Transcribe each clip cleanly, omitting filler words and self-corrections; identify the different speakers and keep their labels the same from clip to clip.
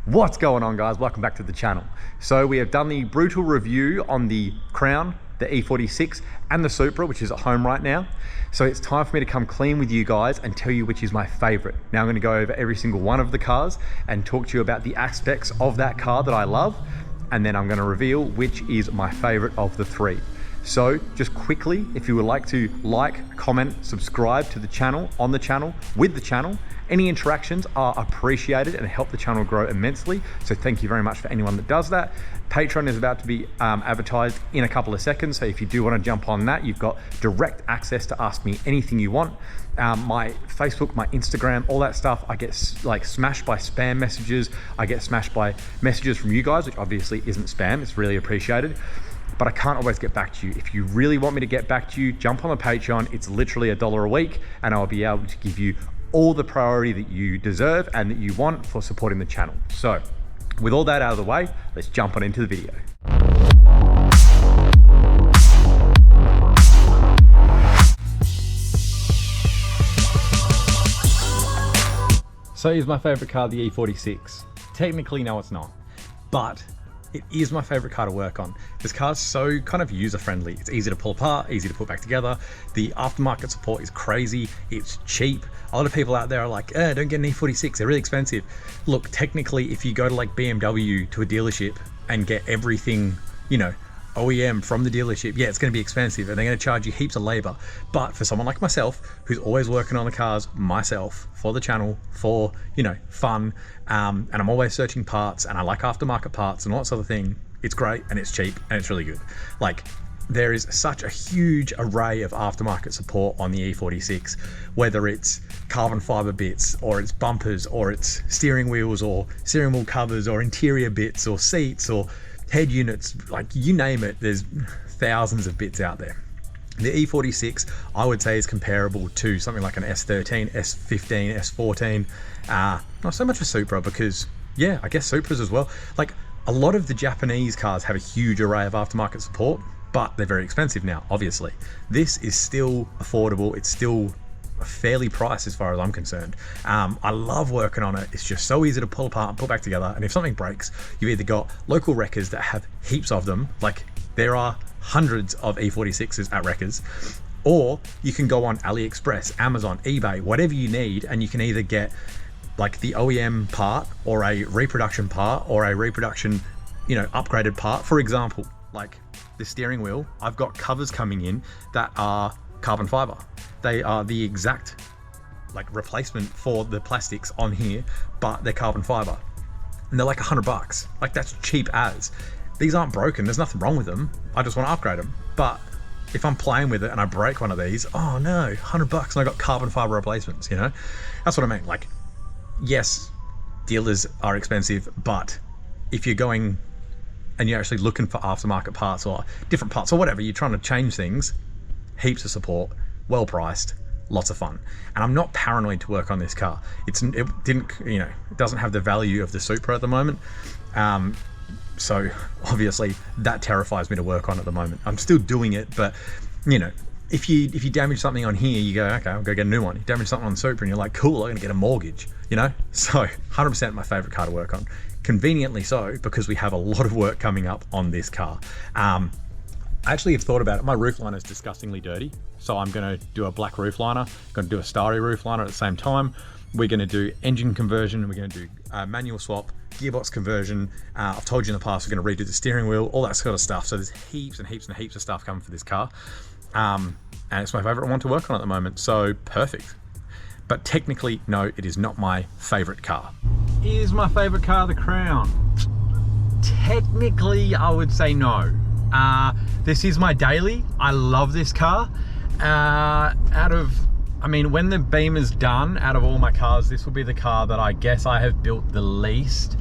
Speaker 1: What's going on, guys? Welcome back to the channel. So we have done the brutal review on the Crown, the E46 and the Supra, which is at home right now. So it's time for me to come clean with you guys and tell you which is my favorite. Now I'm going to go over every single one of the cars and talk to you about the aspects of that car that I love, and then I'm going to reveal which is my favorite of the three. So just quickly, if you would like to like, comment, subscribe to the channel, on the channel, with the channel, any interactions are appreciated and help the channel grow immensely. So thank you very much for anyone that does that. Patreon is about to be advertised in a couple of seconds. So if you do want to jump on that, you've got direct access to ask me anything you want. My Facebook, my Instagram, all that stuff, I get like smashed by spam messages. I get smashed by messages from you guys, which obviously isn't spam. It's really appreciated. But I can't always get back to you. If you really want me to get back to you, jump on the Patreon. It's literally $1 a week, and I'll be able to give you all the priority that you deserve and that you want for supporting the channel. So with all that out of the way, let's jump on into the video. So here's my favorite car, the E46. Technically, no, it's not, but it is my favorite car to work on. This car's so kind of user-friendly. It's easy to pull apart, easy to put back together. The aftermarket support is crazy. It's cheap. A lot of people out there are like, don't get an E46, they're really expensive. Look, technically, if you go to like BMW to a dealership and get everything, you know, OEM from the dealership, yeah, it's going to be expensive and they're going to charge you heaps of labor. But for someone like myself, who's always working on the cars myself for the channel, for, you know, fun, and I'm always searching parts and I like aftermarket parts and all that sort of thing, it's great and it's cheap and it's really good. Like, there is such a huge array of aftermarket support on the E46, whether it's carbon fiber bits or it's bumpers or it's steering wheels or steering wheel covers or interior bits or seats or head units, like you name it, there's thousands of bits out there. The E46, I would say, is comparable to something like an S13, S15, S14. Not so much a Supra because, yeah, I guess Supras as well. Like, a lot of the Japanese cars have a huge array of aftermarket support, but they're very expensive now, obviously. This is still affordable. It's still fairly priced as far as I'm concerned. I love working on it. It's just so easy to pull apart and put back together. And if something breaks, you've either got local wreckers that have heaps of them, like there are hundreds of E46s at wreckers, or you can go on AliExpress, Amazon, eBay, whatever you need, and you can either get like the OEM part or a reproduction part or a reproduction, you know, upgraded part. For example, like the steering wheel, I've got covers coming in that are carbon fiber. They are the exact like replacement for the plastics on here, but they're carbon fiber and they're like $100. Like, that's cheap as. These aren't broken, there's nothing wrong with them. I just want to upgrade them. But if I'm playing with it and I break one of these, oh no, $100 and I got carbon fiber replacements, you know? That's what I mean. Like, yes, dealers are expensive, but if you're going and you're actually looking for aftermarket parts or different parts or whatever, you're trying to change things, heaps of support, well priced, lots of fun. And I'm not paranoid to work on this car. It didn't, you know, it doesn't have the value of the Supra at the moment. So obviously that terrifies me to work on at the moment. I'm still doing it, but you know, if you damage something on here, you go, okay, I'll go get a new one. You damage something on the Supra and you're like, cool, I'm gonna get a mortgage, you know? So 100% my favorite car to work on. Conveniently so, because we have a lot of work coming up on this car. I actually have thought about it. My roof liner is disgustingly dirty, so I'm going to do a black roof liner. Going to do a starry roof liner at the same time. We're going to do engine conversion. We're going to do manual swap, gearbox conversion. I've told you in the past we're going to redo the steering wheel, all that sort of stuff. So there's heaps and heaps and heaps of stuff coming for this car, and it's my favorite one to work on at the moment. So perfect. But technically, no, it is not my favorite car. Is my favorite car the Crown? Technically, I would say no. This is my daily. I love this car. I mean, when the Beamer's done, out of all my cars, this will be the car that I guess I have built the least.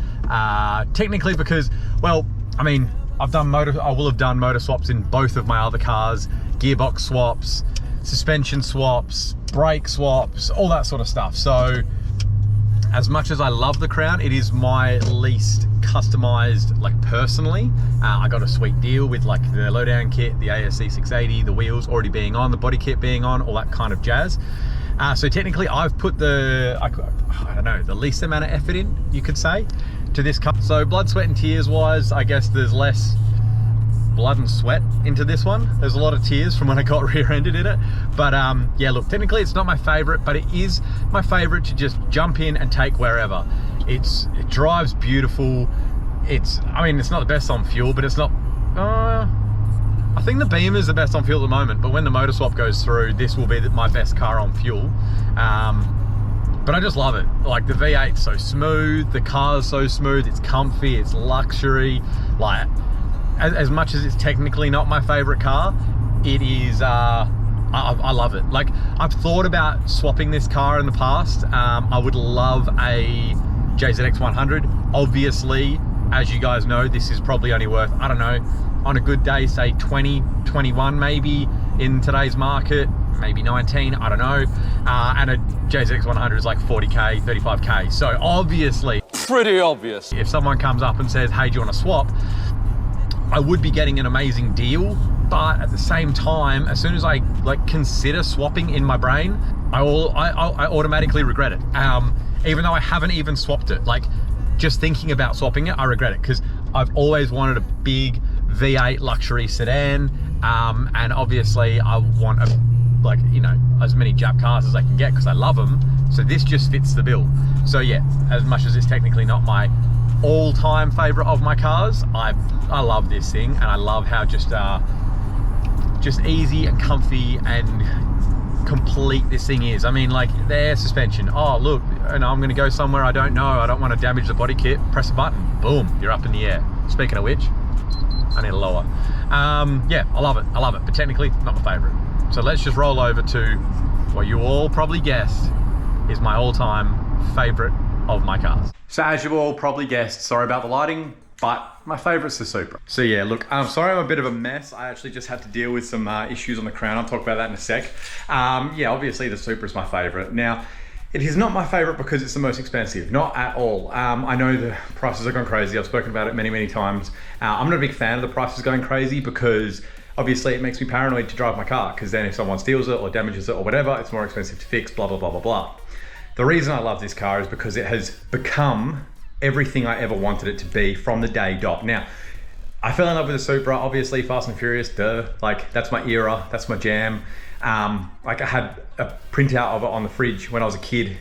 Speaker 1: Technically because, well, I mean, I will have done motor swaps in both of my other cars, gearbox swaps, suspension swaps, brake swaps, all that sort of stuff. So as much as I love the Crown, it is my least customized, like personally. I got a sweet deal with like the lowdown kit, the ASC 680, the wheels already being on, the body kit being on, all that kind of jazz. So technically I've put the, I don't know, the least amount of effort in, you could say. to this car. So blood, sweat and tears wise, I guess there's less blood and sweat into this one. There's a lot of tears from when I got rear-ended in it. But yeah, look, technically it's not my favorite, but it is my favorite to just jump in and take wherever. It drives beautiful. I mean, it's not the best on fuel, but it's not, I think the Beamer is the best on fuel at the moment, but when the motor swap goes through, this will be my best car on fuel. But I just love it. Like, the V8's so smooth, the car's so smooth, it's comfy, it's luxury. Like, as much as it's technically not my favorite car, it is, I love it. Like, I've thought about swapping this car in the past. I would love a JZX 100. Obviously, as you guys know, this is probably only worth, I don't know, on a good day, say 20, 21 maybe in today's market, maybe 19, I don't know. And a JZX 100 is like 40K, 35K. So obviously,
Speaker 2: pretty obvious.
Speaker 1: If someone comes up and says, hey, do you want to swap? I would be getting an amazing deal. But at the same time, as soon as I like consider swapping in my brain, I automatically regret it. Even though I haven't even swapped it. Like, just thinking about swapping it, I regret it, because I've always wanted a big V8 luxury sedan, and obviously I want like, you know, as many Jap cars as I can get because I love them. So this just fits the bill. So yeah, as much as it's technically not my all-time favorite of my cars, I love this thing, and I love how just easy and comfy and complete this thing is. I mean, like, the air suspension, oh look, and I'm gonna go somewhere I don't know, I don't want to damage the body kit, press a button, boom, you're up in the air. Speaking of which, I need a lower. Yeah, I love it, but technically not my favorite. So let's just roll over to what you all probably guessed is my all-time favorite of my cars. So as you all probably guessed, sorry about the lighting, but my favorite's the Supra. So yeah, look, I'm sorry I'm a bit of a mess. I actually just had to deal with some issues on the crown. I'll talk about that in a sec. Yeah, obviously the Supra is my favorite. Now, it is not my favorite because it's the most expensive, not at all. I know the prices are going crazy. I've spoken about it many, many times. I'm not a big fan of the prices going crazy because obviously it makes me paranoid to drive my car, because then if someone steals it or damages it or whatever, it's more expensive to fix, blah, blah, blah, blah, blah. The reason I love this car is because it has become everything I ever wanted it to be from the day dot. Now, I fell in love with the Supra, obviously Fast and Furious, duh. Like, that's my era, that's my jam. Like, I had a printout of it on the fridge when I was a kid,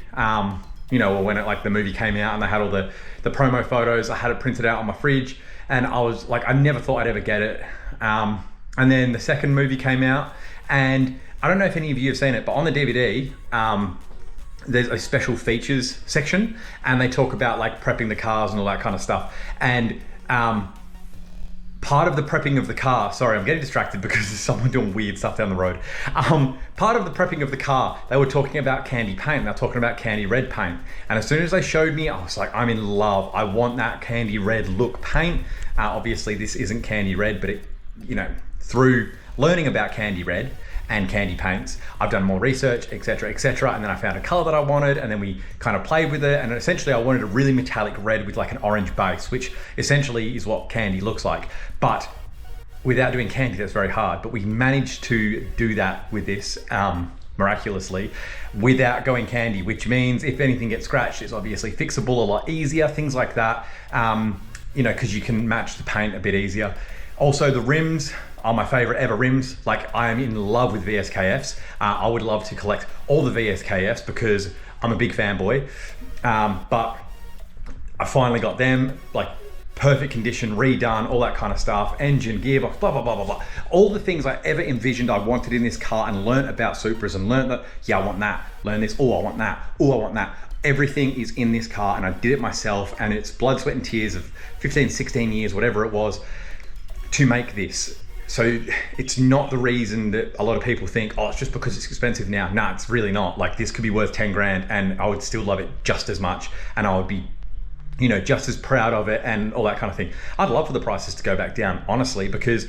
Speaker 1: you know, or when it, like, the movie came out and they had all the promo photos, I had it printed out on my fridge, and I was like, I never thought I'd ever get it. And then the second movie came out, and I don't know if any of you have seen it, but on the DVD, there's a special features section, and they talk about like prepping the cars and all that kind of stuff. And part of the prepping of the car, sorry, I'm getting distracted because there's someone doing weird stuff down the road. Part of the prepping of the car, they were talking about candy paint. They were talking about candy red paint. And as soon as they showed me, I was like, I'm in love. I want that candy red look paint. Obviously this isn't candy red, but it, you know, through learning about candy red and candy paints, I've done more research, etc., etc., and then I found a color that I wanted, and then we kind of played with it, and essentially I wanted a really metallic red with like an orange base, which essentially is what candy looks like. But without doing candy, that's very hard, but we managed to do that with this miraculously without going candy, which means if anything gets scratched, it's obviously fixable a lot easier, things like that, you know, because you can match the paint a bit easier. Also, the rims are my favorite ever rims. Like, I am in love with VSKFs. I would love to collect all the VSKFs because I'm a big fanboy. But I finally got them, like perfect condition, redone, all that kind of stuff, engine, gearbox, blah, blah, blah, blah, blah. All the things I ever envisioned I wanted in this car, and learnt about Supras and learnt that, yeah, I want that, learn this, oh, I want that, oh, I want that. Everything is in this car, and I did it myself, and it's blood, sweat and tears of 15, 16 years, whatever it was, to make this. So it's not the reason that a lot of people think, oh, it's just because it's expensive now. Nah, it's really not. Like, this could be worth 10 grand and I would still love it just as much, and I would be, you know, just as proud of it and all that kind of thing. I'd love for the prices to go back down, honestly, because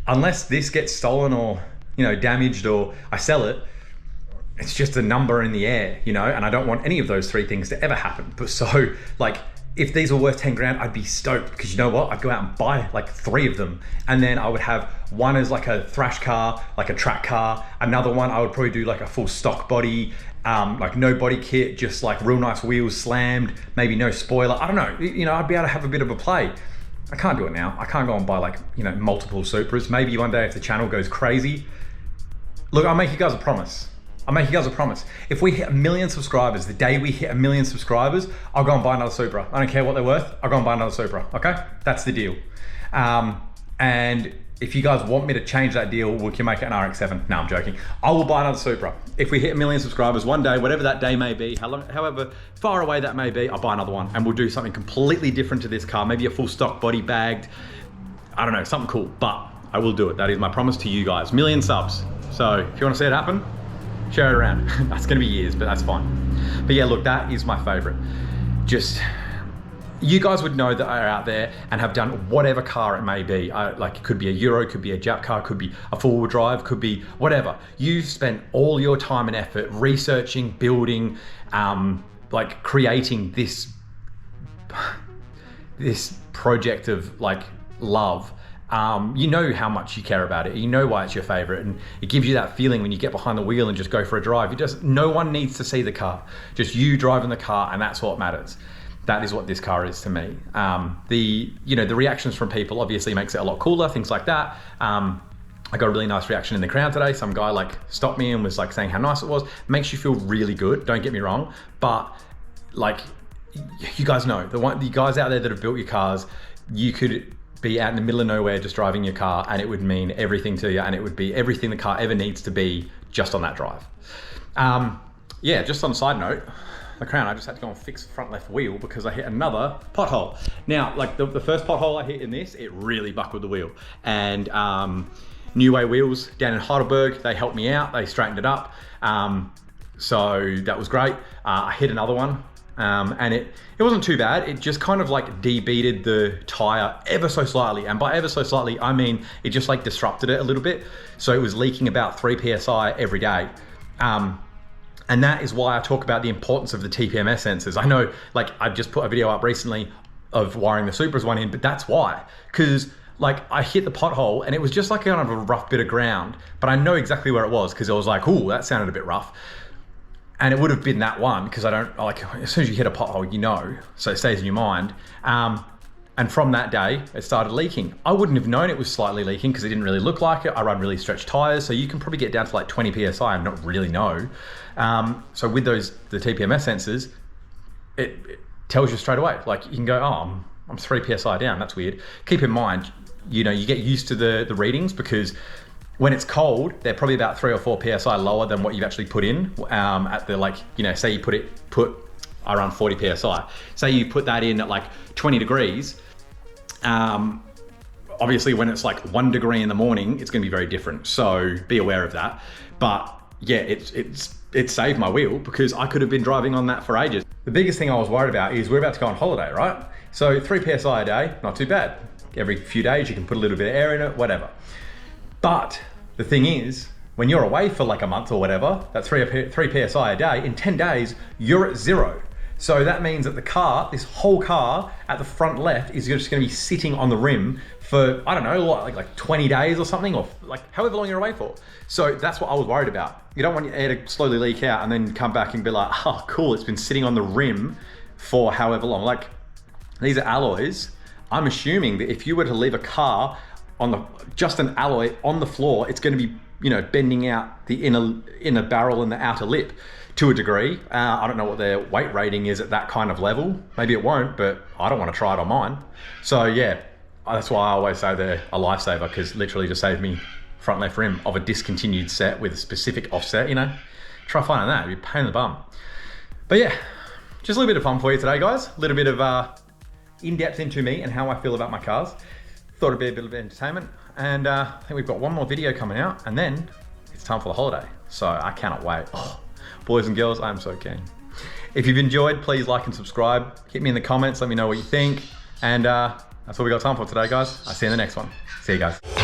Speaker 1: unless this gets stolen or, you know, damaged or I sell it, it's just a number in the air, you know, and I don't want any of those three things to ever happen. But so, like, if these were worth 10 grand, I'd be stoked, because you know what? I'd go out and buy like 3 of them. And then I would have one as like a thrash car, like a track car. Another one, I would probably do like a full stock body, like no body kit, just like real nice wheels slammed, maybe no spoiler. I don't know, you know, I'd be able to have a bit of a play. I can't do it now. I can't go and buy like, you know, multiple Supras. Maybe one day if the channel goes crazy. Look, I'll make you guys a promise. I'll make you guys a promise. If we hit 1 million subscribers, the day we hit 1 million subscribers, I'll go and buy another Supra. I don't care what they're worth, I'll go and buy another Supra, okay? That's the deal. And if you guys want me to change that deal, we can make it an RX-7. No, I'm joking. I will buy another Supra. If we hit 1 million subscribers one day, whatever that day may be, however far away that may be, I'll buy another one and we'll do something completely different to this car. Maybe a full stock body bagged, I don't know, something cool, but I will do it. That is my promise to you guys. 1 million subs. So if you want to see it happen, share it around. That's gonna be years, but that's fine. But yeah, look, that is my favorite. Just, you guys would know that are out there and have done whatever car it may be. Like it could be a Euro, could be a Jap car, could be a four-wheel drive, could be whatever. You've spent all your time and effort researching, building, like creating this project of like love. You know how much you care about it. You know why it's your favorite, and it gives you that feeling when you get behind the wheel and just go for a drive. No one needs to see the car, just you driving the car, and that's what matters. That is what this car is to me. The reactions from people obviously makes it a lot cooler, things like that. I got a really nice reaction in the crowd today. Some guy like stopped me and was like saying how nice it was. Makes you feel really good, don't get me wrong, but like, you guys know, the guys out there that have built your cars, you could be out in the middle of nowhere just driving your car and it would mean everything to you, and it would be everything the car ever needs to be just on that drive. Yeah, just on a side note, the Crown, I just had to go and fix the front left wheel because I hit another pothole. Now, like the first pothole I hit in this, it really buckled the wheel. And New Way Wheels down in Heidelberg, they helped me out, they straightened it up. So that was great. I hit another one. And it wasn't too bad. It just kind of like de-beaded the tire ever so slightly. And by ever so slightly, I mean, it just like disrupted it a little bit. So it was leaking about 3 PSI every day. And that is why I talk about the importance of the TPMS sensors. I know, like, I just put a video up recently of wiring the Supra's one in, but that's why. Because like I hit the pothole and it was just like kind of a rough bit of ground, but I know exactly where it was because I was like, ooh, that sounded a bit rough. And it would have been that one because I don't, like, as soon as you hit a pothole, you know, so it stays in your mind. And from that day, it started leaking. I wouldn't have known it was slightly leaking because it didn't really look like it. I run really stretched tires, so you can probably get down to like 20 PSI and not really know. So with the TPMS sensors, it tells you straight away. Like you can go, oh, I'm 3 PSI down, that's weird. Keep in mind, you know, you get used to the readings because when it's cold, they're probably about 3 or 4 PSI lower than what you've actually put in at the, like, you know, say you put around 40 PSI. Say you put that in at like 20 degrees. Obviously when it's like 1 degree in the morning, it's gonna be very different. So be aware of that. But yeah, it saved my wheel because I could have been driving on that for ages. The biggest thing I was worried about is we're about to go on holiday, right? So 3 PSI a day, not too bad. Every few days you can put a little bit of air in it, whatever. But the thing is, when you're away for like a month or whatever, that's 3 PSI a day, in 10 days, you're at 0. So that means that the car, this whole car at the front left is just gonna be sitting on the rim for, I don't know, like 20 days or something, or like however long you're away for. So that's what I was worried about. You don't want your air to slowly leak out and then come back and be like, oh cool, it's been sitting on the rim for however long. Like these are alloys. I'm assuming that if you were to leave a car on just an alloy on the floor, it's gonna be, you know, bending out the inner barrel and the outer lip to a degree. I don't know what their weight rating is at that kind of level. Maybe it won't, but I don't want to try it on mine. So yeah, that's why I always say they're a lifesaver, because literally just saved me front left rim of a discontinued set with a specific offset, you know. Try finding that, it'd be a pain in the bum. But yeah, just a little bit of fun for you today, guys. A little bit of in-depth into me and how I feel about my cars. Thought it'd be a bit of entertainment. And I think we've got one more video coming out and then it's time for the holiday. So I cannot wait. Oh, boys and girls, I'm so keen. If you've enjoyed, please like and subscribe. Hit me in the comments, let me know what you think. And that's all we got time for today, guys. I'll see you in the next one. See you guys.